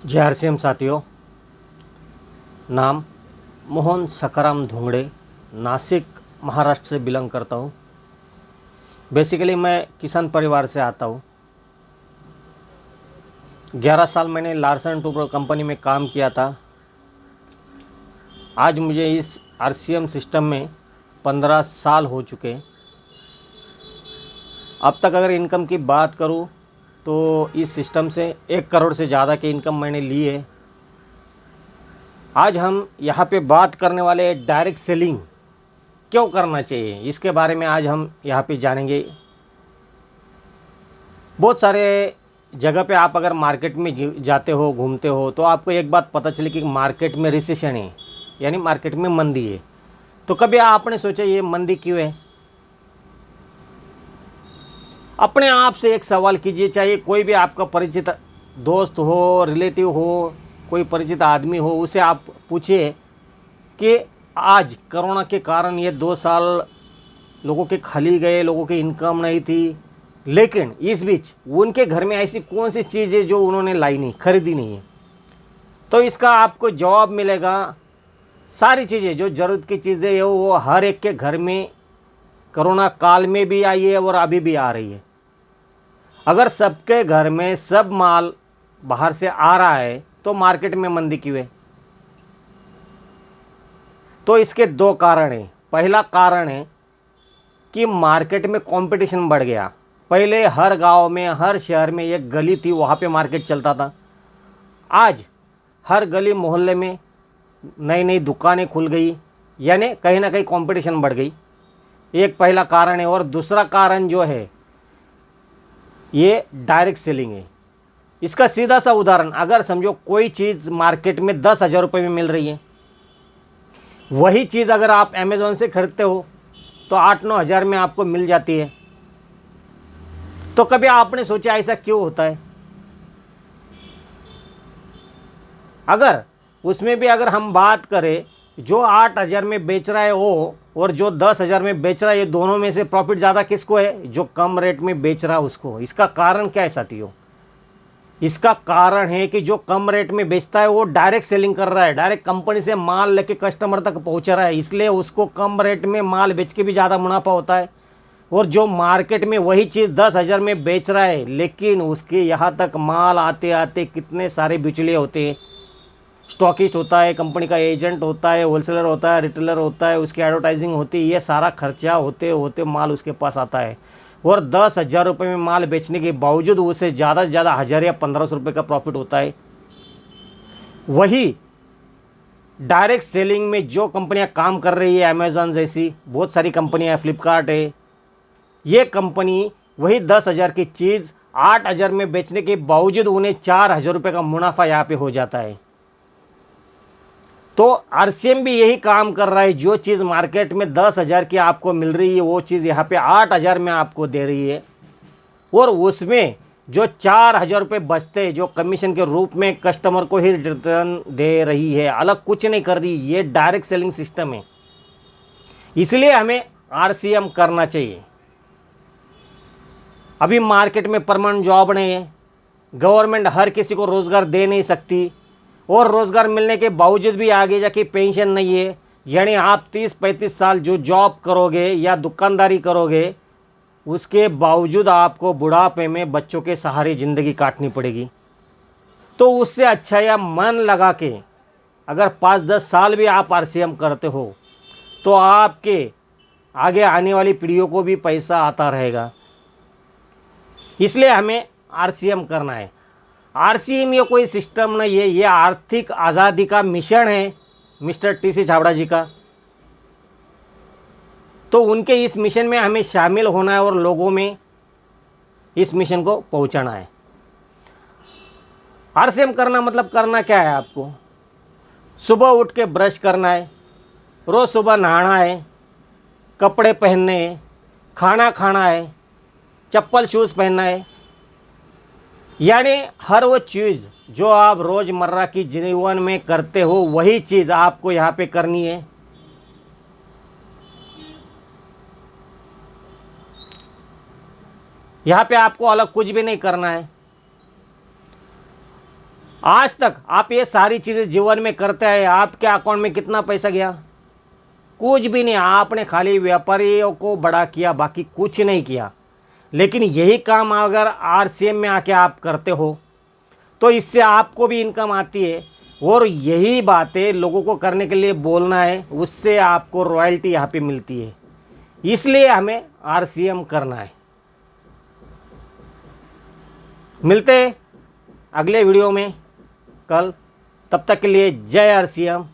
जय आरसीएम साथियों। नाम मोहन सखाराम धोंगड़े, नासिक महाराष्ट्र से बिलोंग करता हूँ। बेसिकली मैं किसान परिवार से आता हूँ। 11 साल मैंने लार्सन टुब्रो कंपनी में काम किया था। आज मुझे इस आरसीएम सिस्टम में 15 साल हो चुके हैं। अब तक अगर इनकम की बात करूँ तो इस सिस्टम से 1 करोड़ से ज़्यादा की इनकम मैंने ली है। आज हम यहाँ पे बात करने वाले डायरेक्ट सेलिंग क्यों करना चाहिए, इसके बारे में आज हम यहाँ पे जानेंगे। बहुत सारे जगह पे आप अगर मार्केट में जाते हो, घूमते हो, तो आपको एक बात पता चली कि मार्केट में रिसेशन है, यानी मार्केट में मंदी है। तो कभी आपने सोचा ये मंदी क्यों है? अपने आप से एक सवाल कीजिए, चाहे कोई भी आपका परिचित दोस्त हो, रिलेटिव हो, कोई परिचित आदमी हो, उसे आप पूछिए कि आज कोरोना के कारण ये 2 साल लोगों के खाली गए, लोगों की इनकम नहीं थी, लेकिन इस बीच उनके घर में ऐसी कौन सी चीज़ है जो उन्होंने लाई नहीं, खरीदी नहीं है। तो इसका आपको जवाब मिलेगा, सारी चीज़ें जो ज़रूरत की चीज़ें है वो हर एक के घर में कोरोना काल में भी आई है और अभी भी आ रही है। अगर सबके घर में सब माल बाहर से आ रहा है तो मार्केट में मंदी क्यों है? तो इसके 2 कारण हैं। पहला कारण है कि मार्केट में कंपटीशन बढ़ गया। पहले हर गांव में, हर शहर में एक गली थी, वहाँ पे मार्केट चलता था। आज हर गली मोहल्ले में नई नई दुकानें खुल गई, यानी कहीं ना कहीं कंपटीशन बढ़ गई। एक पहला कारण है। और दूसरा कारण जो है ये डायरेक्ट सेलिंग है। इसका सीधा सा उदाहरण, अगर समझो कोई चीज़ मार्केट में 10,000 रुपये में मिल रही है, वही चीज़ अगर आप अमेज़ॉन से खरीदते हो तो 8-9 हज़ार में आपको मिल जाती है। तो कभी आपने सोचा ऐसा क्यों होता है? अगर उसमें भी अगर हम बात करें, जो 8,000 में बेच रहा है वो और जो 10,000 में बेच रहा है, ये दोनों में से प्रॉफिट ज़्यादा किसको है? जो कम रेट में बेच रहा है उसको। इसका कारण क्या है साथियों? इसका कारण है कि जो कम रेट में बेचता है वो डायरेक्ट सेलिंग कर रहा है, डायरेक्ट कंपनी से माल लेके कस्टमर तक पहुंचा रहा है, इसलिए उसको कम रेट में माल बेच के भी ज़्यादा मुनाफा होता है। और जो मार्केट में वही चीज़ 10,000 में बेच रहा है, लेकिन उसके यहाँ तक माल आते आते कितने सारे बिचौलिए होते हैं। स्टॉकिस्ट होता है, कंपनी का एजेंट होता है, होलसेलर होता है, रिटेलर होता है, उसकी एडवर्टाइजिंग होती है, ये सारा खर्चा होते होते माल उसके पास आता है। और 10,000 रुपये में माल बेचने के बावजूद उसे ज़्यादा से ज़्यादा 1,000 या 1,500 रुपये का प्रॉफिट होता है। वही डायरेक्ट सेलिंग में जो कंपनियां काम कर रही है, अमेज़ॉन जैसी बहुत सारी कंपनियां, फ्लिपकार्ट है, ये कंपनी वही 10,000 की चीज़ 8,000 में बेचने के बावजूद उन्हें 4,000 रुपये का मुनाफा यहाँ पे हो जाता है। तो आरसीएम भी यही काम कर रहा है। जो चीज़ मार्केट में 10,000 की आपको मिल रही है, वो चीज़ यहाँ पे 8,000 में आपको दे रही है। और उसमें जो 4,000 रुपये बचते हैं, जो कमीशन के रूप में कस्टमर को ही रिटर्न दे रही है, अलग कुछ नहीं कर रही। ये डायरेक्ट सेलिंग सिस्टम है। इसलिए हमें आरसीएम करना चाहिए। अभी मार्केट में परमानेंट जॉब नहीं है, गवर्नमेंट हर किसी को रोज़गार दे नहीं सकती, और रोज़गार मिलने के बावजूद भी आगे जाके पेंशन नहीं है। यानी आप 30-35 साल जो जॉब करोगे या दुकानदारी करोगे, उसके बावजूद आपको बुढ़ापे में बच्चों के सहारे ज़िंदगी काटनी पड़ेगी। तो उससे अच्छा या मन लगा के अगर 5-10 साल भी आप आरसीएम करते हो तो आपके आगे आने वाली पीढ़ियों को भी पैसा आता रहेगा। इसलिए हमें आरसीएम करना है। आरसीएम ये कोई सिस्टम नहीं है, ये आर्थिक आज़ादी का मिशन है मिस्टर टीसी छाबड़ा जी का। तो उनके इस मिशन में हमें शामिल होना है और लोगों में इस मिशन को पहुंचाना है। आरसीएम करना मतलब करना क्या है आपको? सुबह उठ के ब्रश करना है, रोज़ सुबह नहाना है, कपड़े पहनने हैं, खाना खाना है, चप्पल शूज़ पहनना है। यानी हर वो चीज़ जो आप रोज़मर्रा की जीवन में करते हो, वही चीज़ आपको यहाँ पे करनी है। यहाँ पे आपको अलग कुछ भी नहीं करना है। आज तक आप ये सारी चीज़ें जीवन में करते हैं, आपके अकाउंट में कितना पैसा गया? कुछ भी नहीं। आपने खाली व्यापारियों को बड़ा किया, बाकी कुछ नहीं किया। लेकिन यही काम अगर आरसीएम में आके आप करते हो तो इससे आपको भी इनकम आती है, और यही बातें लोगों को करने के लिए बोलना है, उससे आपको रॉयल्टी यहाँ पे मिलती है। इसलिए हमें आरसीएम करना है। मिलते हैं अगले वीडियो में कल। तब तक के लिए जय आरसीएम।